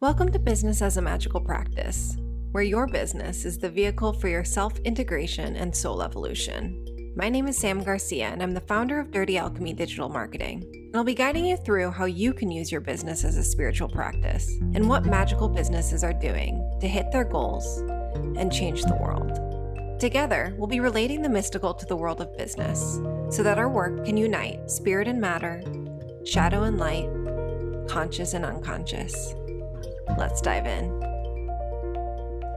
Welcome to Business as a Magical Practice, where your business is the vehicle for your self-integration and soul evolution. My name is Sam Garcia, and I'm the founder of Dirty Alchemy Digital Marketing. And I'll be guiding you through how you can use your business as a spiritual practice and what magical businesses are doing to hit their goals and change the world. Together, we'll be relating the mystical to the world of business so that our work can unite spirit and matter, shadow and light, conscious and unconscious. Let's dive in.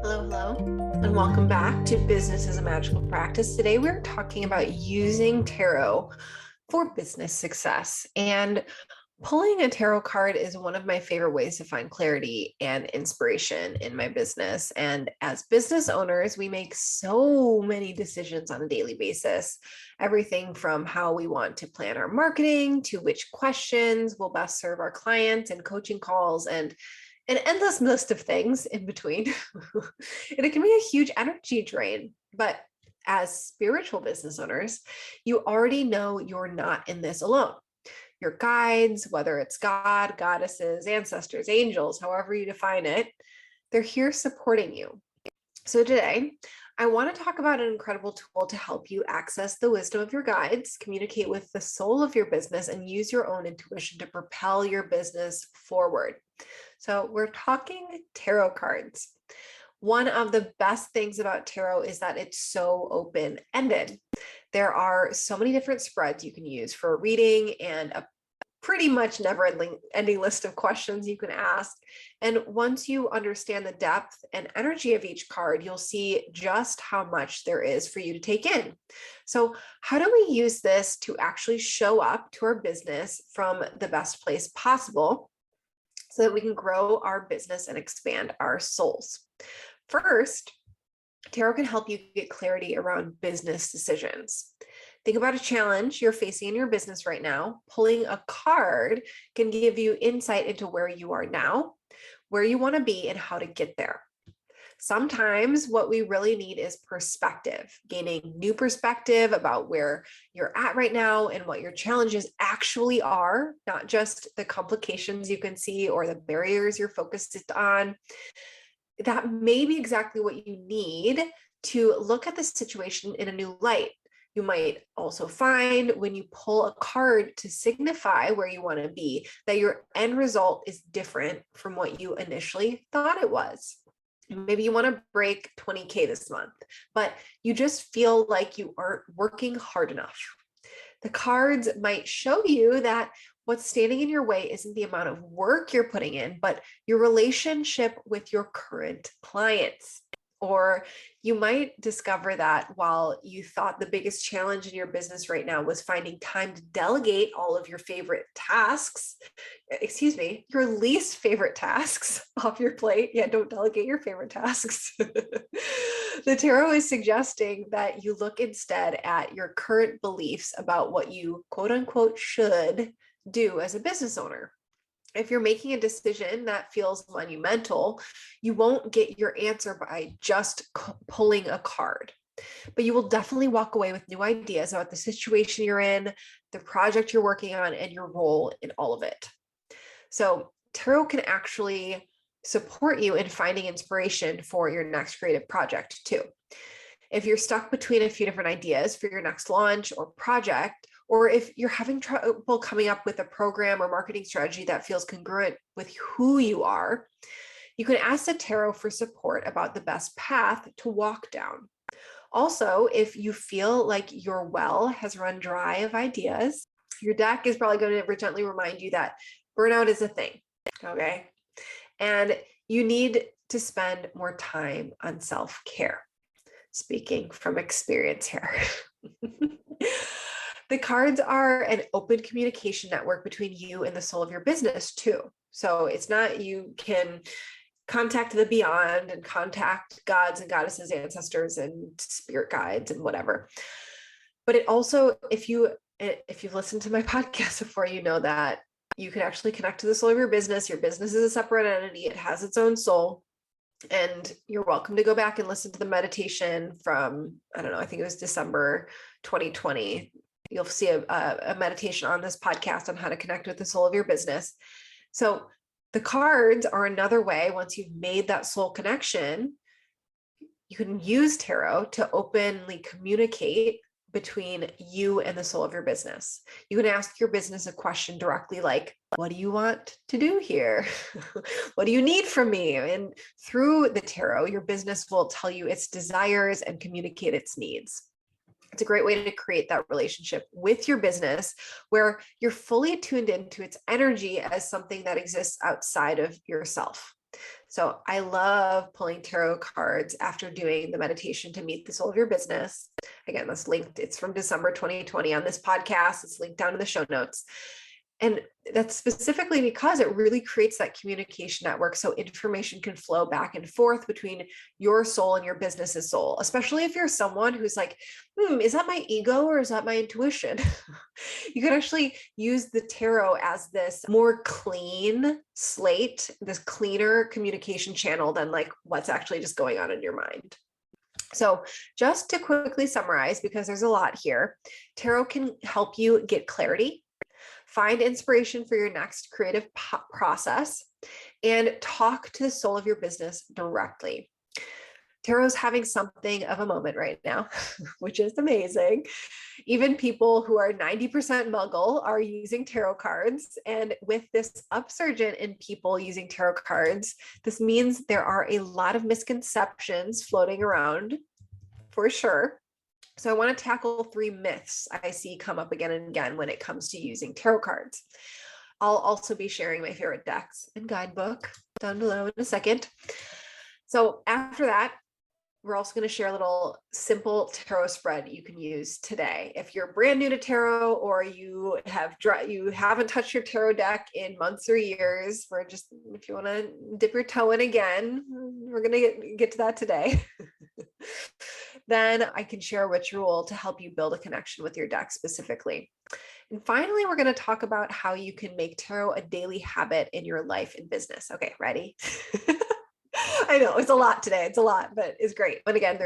Hello, and welcome back to Business as a Magical Practice. Today we're talking about using tarot for business success. And pulling a tarot card is one of my favorite ways to find clarity and inspiration in my business. And as business owners, we make so many decisions on a daily basis. Everything from how we want to plan our marketing to which questions will best serve our clients and coaching calls and an endless list of things in between. And it can be a huge energy drain. But as spiritual business owners, you already know you're not in this alone. Your guides, whether it's God, goddesses, ancestors, angels, however you define it, they're here supporting you. So today, I want to talk about an incredible tool to help you access the wisdom of your guides, communicate with the soul of your business, and use your own intuition to propel your business forward. So we're talking tarot cards. One of the best things about tarot is that it's so open-ended. There are so many different spreads you can use for a reading and a pretty much never-ending list of questions you can ask. And once you understand the depth and energy of each card, you'll see just how much there is for you to take in. So how do we use this to actually show up to our business from the best place possible so that we can grow our business and expand our souls? First, tarot can help you get clarity around business decisions. Think about a challenge you're facing in your business right now. Pulling a card can give you insight into where you are now, where you want to be, and how to get there. Sometimes what we really need is perspective, gaining new perspective about where you're at right now and what your challenges actually are, not just the complications you can see or the barriers you're focused on. That may be exactly what you need to look at the situation in a new light. You might also find when you pull a card to signify where you want to be, that your end result is different from what you initially thought it was. Maybe you want to break 20K this month, but you just feel like you aren't working hard enough. The cards might show you that what's standing in your way isn't the amount of work you're putting in, but your relationship with your current clients. Or you might discover that while you thought the biggest challenge in your business right now was finding time to delegate all of your favorite tasks, your least favorite tasks off your plate. Yeah, don't delegate your favorite tasks. The tarot is suggesting that you look instead at your current beliefs about what you quote unquote should do as a business owner. If you're making a decision that feels monumental, you won't get your answer by just pulling a card, but you will definitely walk away with new ideas about the situation you're in, the project you're working on, and your role in all of it. So tarot can actually support you in finding inspiration for your next creative project too. If you're stuck between a few different ideas for your next launch or project, or if you're having trouble coming up with a program or marketing strategy that feels congruent with who you are, you can ask the tarot for support about the best path to walk down. Also, if you feel like your well has run dry of ideas, your deck is probably going to gently remind you that burnout is a thing, okay? And you need to spend more time on self-care. Speaking from experience here. The cards are an open communication network between you and the soul of your business too. So it's not you can contact the beyond and contact gods and goddesses, ancestors and spirit guides and whatever. But it also, if you've listened to my podcast before, you know that you can actually connect to the soul of your business. Your business is a separate entity. It has its own soul. And you're welcome to go back and listen to the meditation from, I think it was December 2020. You'll see a meditation on this podcast on how to connect with the soul of your business. So The cards are another way, once you've made that soul connection, you can use tarot to openly communicate between you and the soul of your business. You can ask your business a question directly, like, what do you want to do here? What do you need from me? And through the tarot, your business will tell you its desires and communicate its needs. It's a great way to create that relationship with your business where you're fully tuned into its energy as something that exists outside of yourself. So I love pulling tarot cards after doing the meditation to meet the soul of your business. Again, that's linked. It's from December 2020 on this podcast. It's linked down in the show notes. And that's specifically because it really creates that communication network so information can flow back and forth between your soul and your business's soul, especially if you're someone who's like, is that my ego or is that my intuition? You could actually use the tarot as this more clean slate, this cleaner communication channel than like what's actually just going on in your mind. So just to quickly summarize, because there's a lot here, tarot can help you get clarity, find inspiration for your next creative process, and talk to the soul of your business directly. Tarot's having something of a moment right now, which is amazing. Even people who are 90% muggle are using tarot cards. And with this upsurge in people using tarot cards, this means there are a lot of misconceptions floating around for sure. So I want to tackle 3 myths I see come up again and again when it comes to using tarot cards. I'll also be sharing my favorite decks and guidebook down below in a second. So after that, we're also going to share a little simple tarot spread you can use today. If you're brand new to tarot or you haven't touched your tarot deck in months or years, if you want to dip your toe in again, we're going to get to that today. Then I can share a ritual to help you build a connection with your deck specifically. And finally, we're going to talk about how you can make tarot a daily habit in your life and business. Okay, ready? I know it's a lot today. It's a lot, but it's great. But again,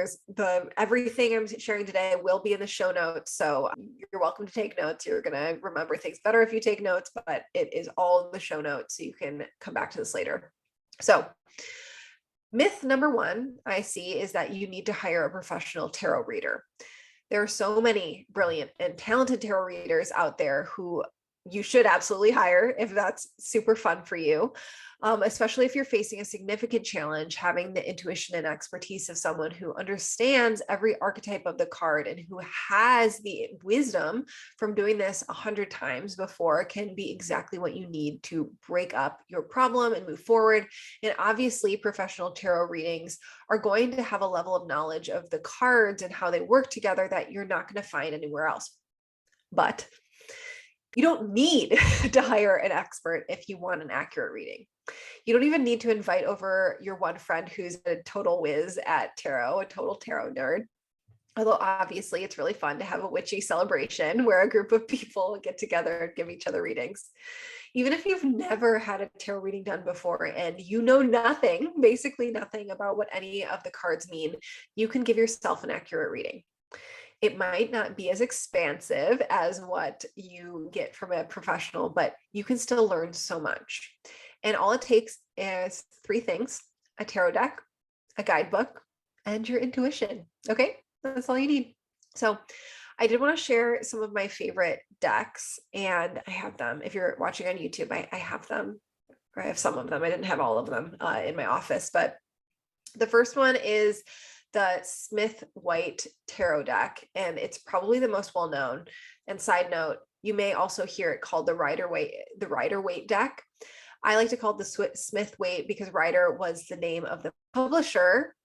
everything I'm sharing today will be in the show notes. So you're welcome to take notes. You're going to remember things better if you take notes, but it is all in the show notes. So you can come back to this later. So myth number 1 I see is that you need to hire a professional tarot reader. There are so many brilliant and talented tarot readers out there who you should absolutely hire if that's super fun for you, especially if you're facing a significant challenge. Having the intuition and expertise of someone who understands every archetype of the card and who has the wisdom from doing this 100 times before can be exactly what you need to break up your problem and move forward. And obviously, professional tarot readings are going to have a level of knowledge of the cards and how they work together that you're not going to find anywhere else. But you don't need to hire an expert if you want an accurate reading. You don't even need to invite over your one friend who's a total whiz at tarot, a total tarot nerd. Although obviously it's really fun to have a witchy celebration where a group of people get together and give each other readings. Even if you've never had a tarot reading done before and you know nothing, basically nothing about what any of the cards mean, you can give yourself an accurate reading. It might not be as expansive as what you get from a professional, but you can still learn so much. And all it takes is 3 things: a tarot deck, a guidebook, and your intuition. Okay, that's all you need. So I did want to share some of my favorite decks, and I have them. If you're watching on YouTube, I have them, or I have some of them. I didn't have all of them in my office, but the first one is the Smith White Tarot deck, and it's probably the most well-known. And side note, you may also hear it called the Rider-Waite deck. I like to call it the Smith Waite because Rider was the name of the publisher,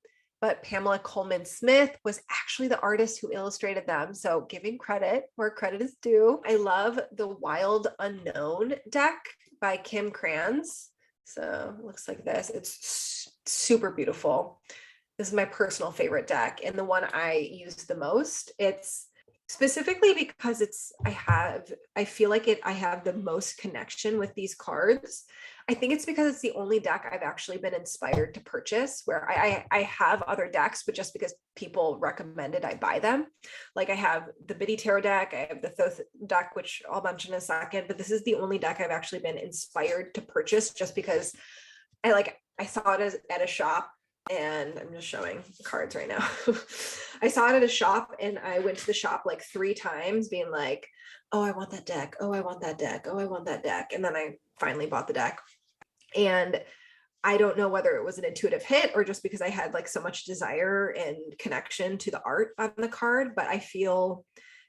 but Pamela Coleman Smith was actually the artist who illustrated them. So giving credit where credit is due. I love the Wild Unknown deck by Kim Kranz. So it looks like this. It's super beautiful. This is my personal favorite deck and the one I use the most. It's specifically because I feel like I have the most connection with these cards. I think it's because it's the only deck I've actually been inspired to purchase, where I have other decks, but just because people recommended I buy them. Like I have the Biddy Tarot deck, I have the Thoth deck, which I'll mention in a second, but this is the only deck I've actually been inspired to purchase just because I saw it at a shop, and I'm just showing the cards right now. I saw it at a shop and I went to the shop like 3 times being like, oh, I want that deck. Oh, I want that deck. Oh, I want that deck. And then I finally bought the deck. And I don't know whether it was an intuitive hit or just because I had like so much desire and connection to the art on the card, but I feel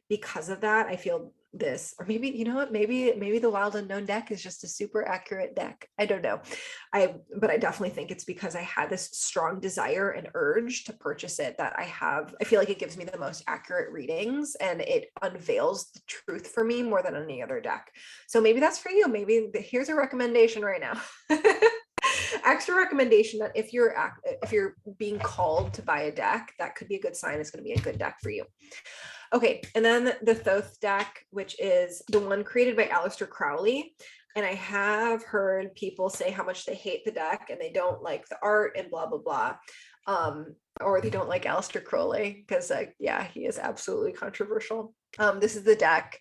because of that, I feel this, or maybe, you know what, maybe the Wild Unknown deck is just a super accurate deck. I don't know. But I definitely think it's because I had this strong desire and urge to purchase it that I feel like it gives me the most accurate readings and it unveils the truth for me more than any other deck. So maybe that's for you. Maybe here's a recommendation right now. Extra recommendation that if you're being called to buy a deck, that could be a good sign it's going to be a good deck for you. Okay, and then the Thoth deck, which is the one created by Aleister Crowley. And I have heard people say how much they hate the deck and they don't like the art and blah, blah, blah. Or they don't like Aleister Crowley because yeah, he is absolutely controversial. This is the deck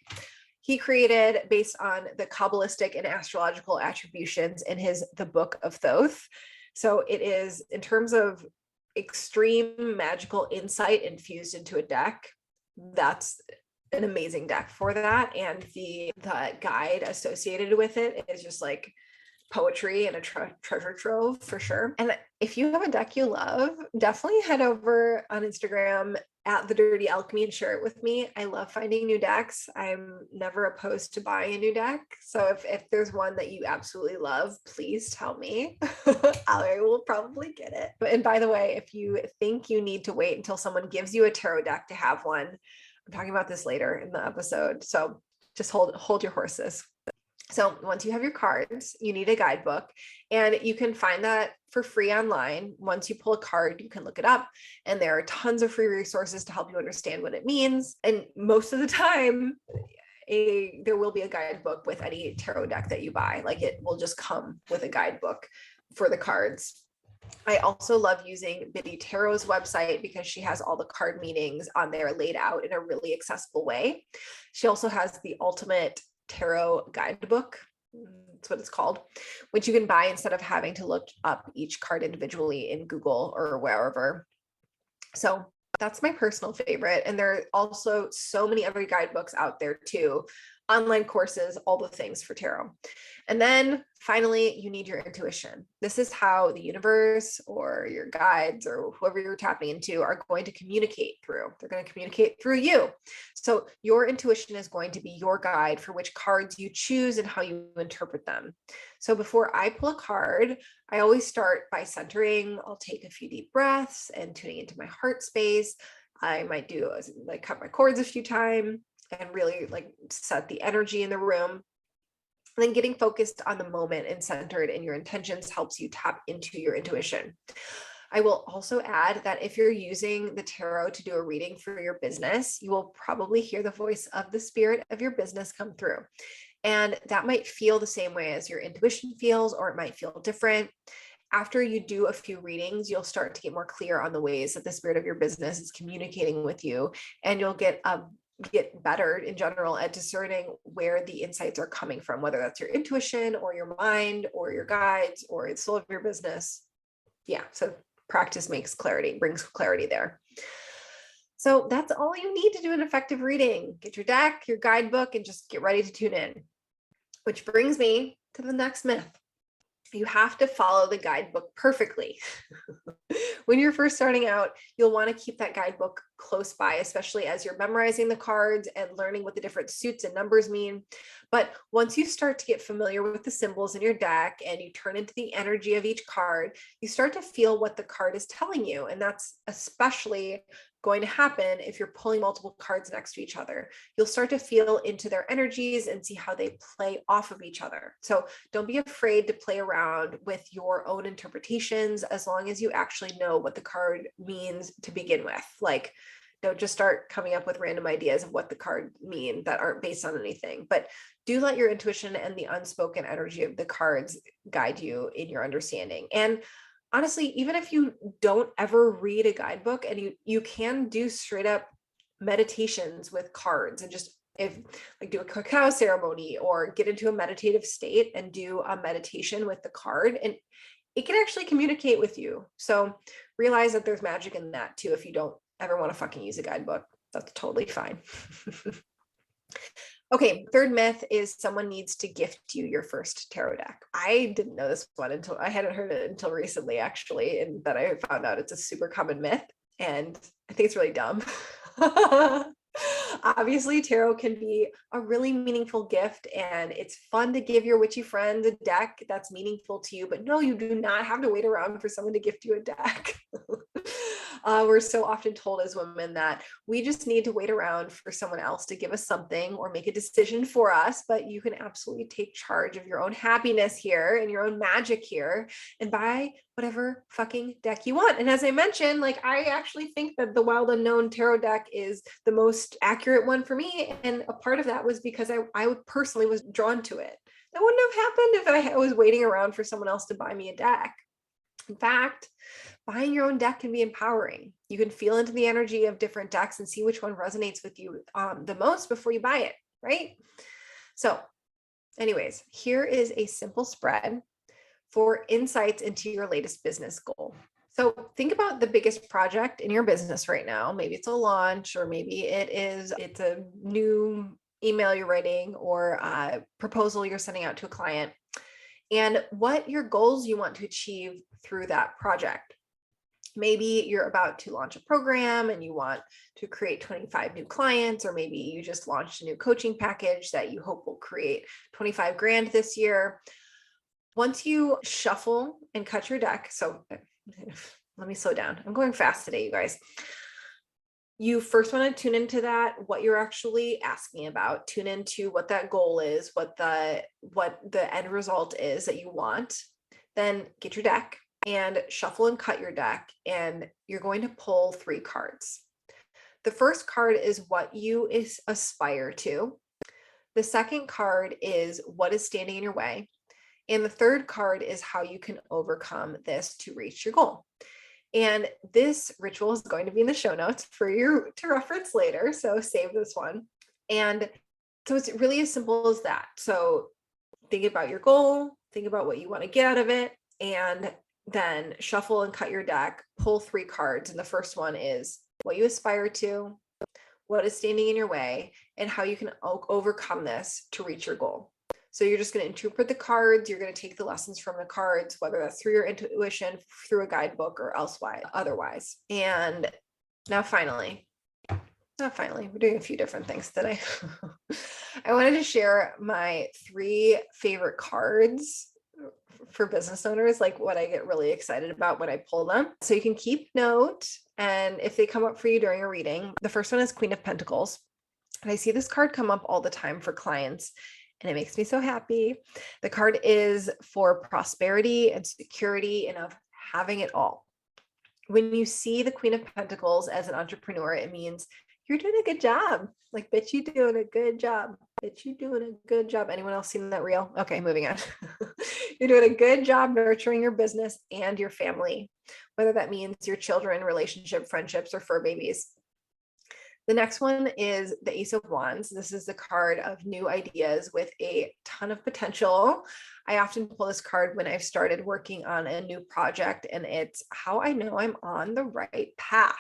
he created based on the Kabbalistic and astrological attributions in the Book of Thoth. So it is, in terms of extreme magical insight infused into a deck, that's an amazing deck for that. And the guide associated with it is just like poetry and a treasure trove for sure. And if you have a deck you love, definitely head over on Instagram at The Dirty Alchemy and share it with me. I love finding new decks. I'm never opposed to buying a new deck. So if there's one that you absolutely love, please tell me. I will probably get it. And by the way, if you think you need to wait until someone gives you a tarot deck to have one, I'm talking about this later in the episode. So just hold your horses. So once you have your cards, you need a guidebook, and you can find that for free online. Once you pull a card, you can look it up, and there are tons of free resources to help you understand what it means. And most of the time, there will be a guidebook with any tarot deck that you buy. Like it will just come with a guidebook for the cards. I also love using Biddy Tarot's website because she has all the card meanings on there laid out in a really accessible way. She also has the Ultimate Tarot Guidebook, that's what it's called, which you can buy instead of having to look up each card individually in Google or wherever. So that's my personal favorite. And there are also so many other guidebooks out there too, online courses, all the things for tarot. And then finally, you need your intuition. This is how the universe or your guides or whoever you're tapping into are going to communicate through. They're going to communicate through you. So your intuition is going to be your guide for which cards you choose and how you interpret them. So before I pull a card, I always start by centering. I'll take a few deep breaths and tuning into my heart space. I might do like cut my cords a few times and really like set the energy in the room. And then getting focused on the moment and centered in your intentions helps you tap into your intuition. I will also add that if you're using the tarot to do a reading for your business, you will probably hear the voice of the spirit of your business come through. And that might feel the same way as your intuition feels, or it might feel different. After you do a few readings, you'll start to get more clear on the ways that the spirit of your business is communicating with you, and you'll get better in general at discerning where the insights are coming from, whether that's your intuition or your mind or your guides or the soul of your business. Yeah, so practice makes clarity, brings clarity there. So that's all you need to do an effective reading. Get your deck, your guidebook, and just get ready to tune in. Which brings me to the next myth. You have to follow the guidebook perfectly. When you're first starting out, you'll want to keep that guidebook close by, especially as you're memorizing the cards and learning what the different suits and numbers mean. But once you start to get familiar with the symbols in your deck and you turn into the energy of each card, you start to feel what the card is telling you. And that's especially going to happen if you're pulling multiple cards next to each other. You'll start to feel into their energies and see how they play off of each other. So don't be afraid to play around with your own interpretations as long as you actually know what the card means to begin with. Like, Don't just start coming up with random ideas of what the card mean that aren't based on anything, but do let your intuition and the unspoken energy of the cards guide you in your understanding. And honestly, even if you don't ever read a guidebook, and you can do straight up meditations with cards, and just if like do a cacao ceremony or get into a meditative state and do a meditation with the card, and it can actually communicate with you. So realize that there's magic in that too. If you don't ever want to fucking use a guidebook, that's totally fine. Okay, third myth is someone needs to gift you your first tarot deck. I didn't know this one until I hadn't heard it until recently, actually, and that I found out it's a super common myth, and I think it's really dumb. Obviously, tarot can be a really meaningful gift, and it's fun to give your witchy friend a deck that's meaningful to you, but no, you do not have to wait around for someone to gift you a deck. We're so often told as women that we just need to wait around for someone else to give us something or make a decision for us, but you can absolutely take charge of your own happiness here and your own magic here and buy whatever fucking deck you want. And as I mentioned, like, I actually think that the Wild Unknown tarot deck is the most accurate one for me. And a part of that was because I personally was drawn to it. That wouldn't have happened if I was waiting around for someone else to buy me a deck. In fact, buying your own deck can be empowering. You can feel into the energy of different decks and see which one resonates with you the most before you buy it, right? So anyways, here is a simple spread for insights into your latest business goal. So think about the biggest project in your business right now. Maybe it's a launch, or maybe it's a new email you're writing, or a proposal you're sending out to a client, and what your goals you want to achieve through that project. Maybe you're about to launch a program and you want to create 25 new clients, or maybe you just launched a new coaching package that you hope will create 25 grand this year. Once you shuffle and cut your deck, so let me slow down. I'm going fast today, you guys. You first want to tune into that, what you're actually asking about, tune into what that goal is, what the end result is that you want. Then get your deck and shuffle and cut your deck, and you're going to pull 3 cards. The first card is what you aspire to. The second card is what is standing in your way. And the third card is how you can overcome this to reach your goal. And this ritual is going to be in the show notes for you to reference later. So save this one. And so it's really as simple as that. So think about your goal, think about what you want to get out of it, and then shuffle and cut your deck, pull 3 cards. And the first one is what you aspire to, what is standing in your way, and how you can overcome this to reach your goal. So you're just going to interpret the cards. You're going to take the lessons from the cards, whether that's through your intuition, through a guidebook, or otherwise. And finally, we're doing a few different things today. I wanted to share my 3 favorite cards for business owners, like what I get really excited about when I pull them. So you can keep note, and if they come up for you during a reading. The first one is Queen of Pentacles. And I see this card come up all the time for clients, and it makes me so happy. The card is for prosperity and security and of having it all. When you see the Queen of Pentacles as an entrepreneur, it means you're doing a good job. Like, bitch, you doing a good job. Bitch, you doing a good job. Anyone else seen that reel? Okay, moving on. You're doing a good job nurturing your business and your family, whether that means your children, relationship, friendships, or fur babies. The next one is the Ace of Wands. This is the card of new ideas with a ton of potential. I often pull this card when I've started working on a new project, and it's how I know I'm on the right path.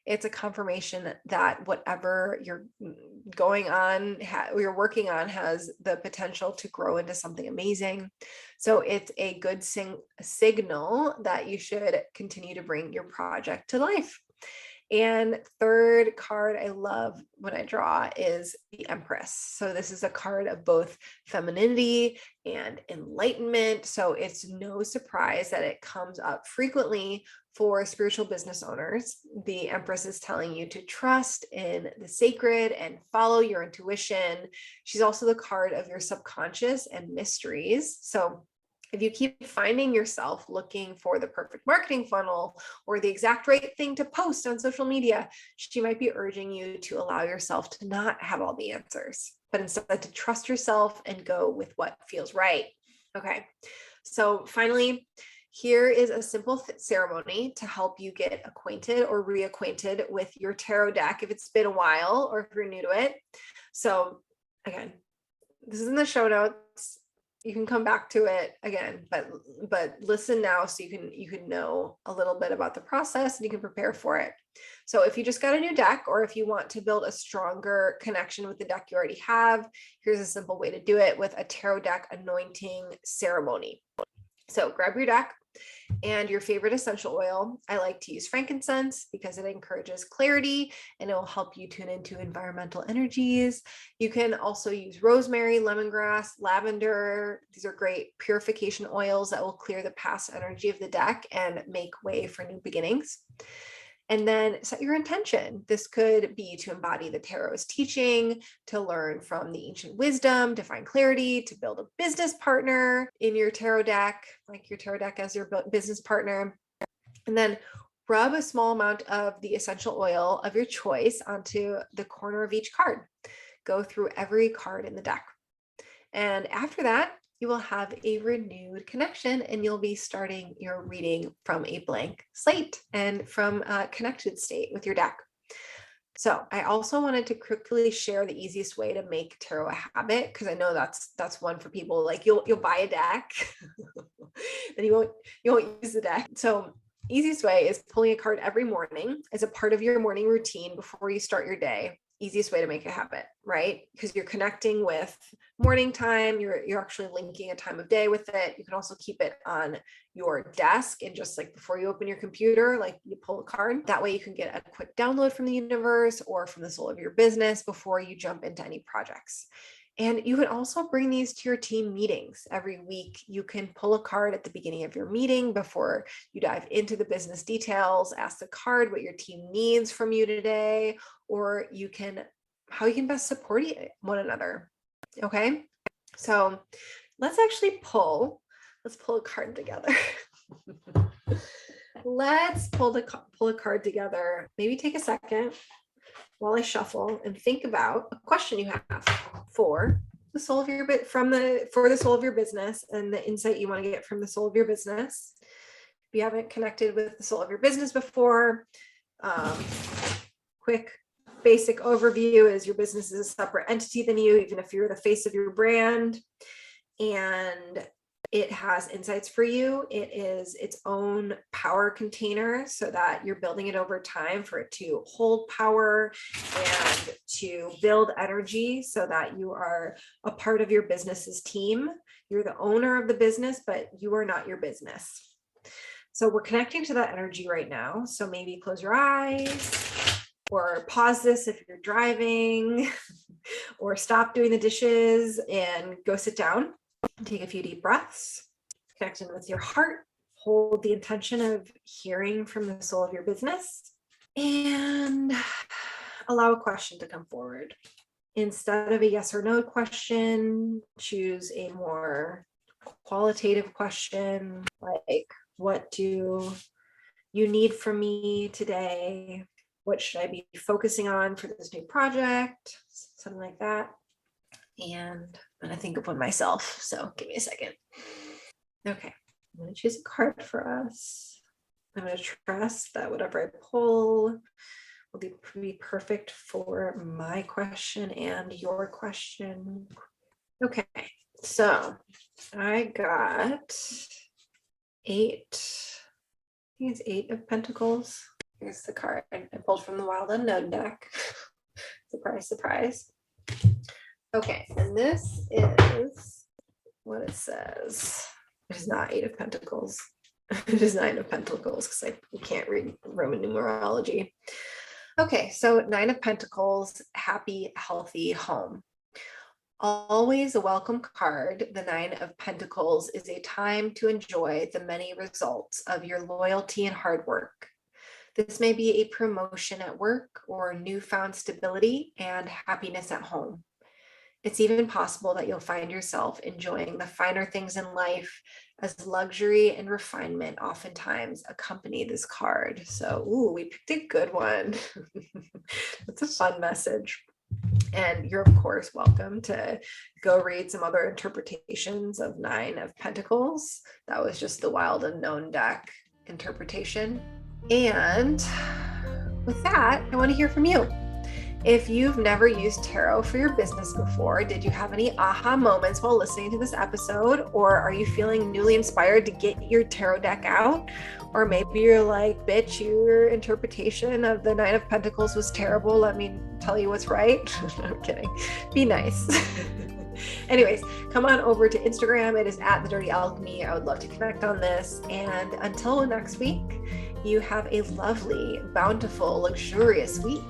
It's a confirmation that whatever you're going on, you're working on, has the potential to grow into something amazing. So it's a good signal that you should continue to bring your project to life. And third card I love when I draw is the Empress. So this is a card of both femininity and enlightenment. So it's no surprise that it comes up frequently for spiritual business owners. The Empress is telling you to trust in the sacred and follow your intuition. She's also the card of your subconscious and mysteries. So If you keep finding yourself looking for the perfect marketing funnel or the exact right thing to post on social media, she might be urging you to allow yourself to not have all the answers, but instead to trust yourself and go with what feels right. Okay, so finally, here is a simple ceremony to help you get acquainted or reacquainted with your tarot deck if it's been a while or if you're new to it. So again, this is in the show notes. You can come back to it again, but listen now so you can know a little bit about the process and you can prepare for it. So if you just got a new deck, or if you want to build a stronger connection with the deck you already have, here's a simple way to do it with a tarot deck anointing ceremony. So grab your deck and your favorite essential oil. I like to use frankincense because it encourages clarity and it will help you tune into environmental energies. You can also use rosemary, lemongrass, lavender. These are great purification oils that will clear the past energy of the deck and make way for new beginnings. And then set your intention. This could be to embody the tarot's teaching, to learn from the ancient wisdom, to find clarity, to build a business partner in your tarot deck, like your tarot deck as your business partner. And then rub a small amount of the essential oil of your choice onto the corner of each card. Go through every card in the deck. And after that, you will have a renewed connection and you'll be starting your reading from a blank slate and from a connected state with your deck. So I also wanted to quickly share the easiest way to make tarot a habit, because I know that's one for people. Like you'll buy a deck and you won't use the deck. So easiest way is pulling a card every morning as a part of your morning routine before you start your day. Easiest way to make a habit, right? Because you're connecting with morning time, you're actually linking a time of day with it. You can also keep it on your desk and just like before you open your computer, like you pull a card. That way you can get a quick download from the universe or from the soul of your business before you jump into any projects. And you can also bring these to your team meetings. Every week, you can pull a card at the beginning of your meeting before you dive into the business details, ask the card what your team needs from you today, or how you can best support one another. Okay, so let's pull a card together. Let's pull a card together. Maybe take a second while I shuffle and think about a question you have for the soul of your for the soul of your business and the insight you want to get from the soul of your business. If you haven't connected with the soul of your business before, quick basic overview is your business is a separate entity than you, even if you're the face of your brand, and it has insights for you. It is its own power container so that you're building it over time for it to hold power and to build energy so that you are a part of your business's team. You're the owner of the business, but you are not your business. So we're connecting to that energy right now. So maybe close your eyes or pause this if you're driving or stop doing the dishes and go sit down. Take a few deep breaths, connect in with your heart, hold the intention of hearing from the soul of your business, and allow a question to come forward. Instead of a yes or no question, choose a more qualitative question, like, what do you need from me today? What should I be focusing on for this new project? Something like that. And I'm going to think of one myself. So give me a second. Okay. I'm going to choose a card for us. I'm going to trust that whatever I pull will be perfect for my question and your question. Okay. So I got 8. I think it's 8 of Pentacles. Here's the card I pulled from the Wild Unknown deck. Surprise, surprise. Okay, and this is what it says. It is not 8 of Pentacles. It is 9 of Pentacles because we can't read Roman numerology. Okay, so 9 of Pentacles, happy, healthy home. Always a welcome card. The 9 of Pentacles is a time to enjoy the many results of your loyalty and hard work. This may be a promotion at work or newfound stability and happiness at home. It's even possible that you'll find yourself enjoying the finer things in life as luxury and refinement oftentimes accompany this card. So, ooh, we picked a good one. That's a fun message. And you're, of course, welcome to go read some other interpretations of Nine of Pentacles. That was just the Wild Unknown deck interpretation. And with that, I want to hear from you. If you've never used tarot for your business before, did you have any aha moments while listening to this episode? Or are you feeling newly inspired to get your tarot deck out? Or maybe you're like, bitch, your interpretation of the Nine of Pentacles was terrible. Let me tell you what's right. I'm kidding. Be nice. Anyways, come on over to Instagram. It is at The Dirty Alchemy. I would love to connect on this. And until next week, you have a lovely, bountiful, luxurious week.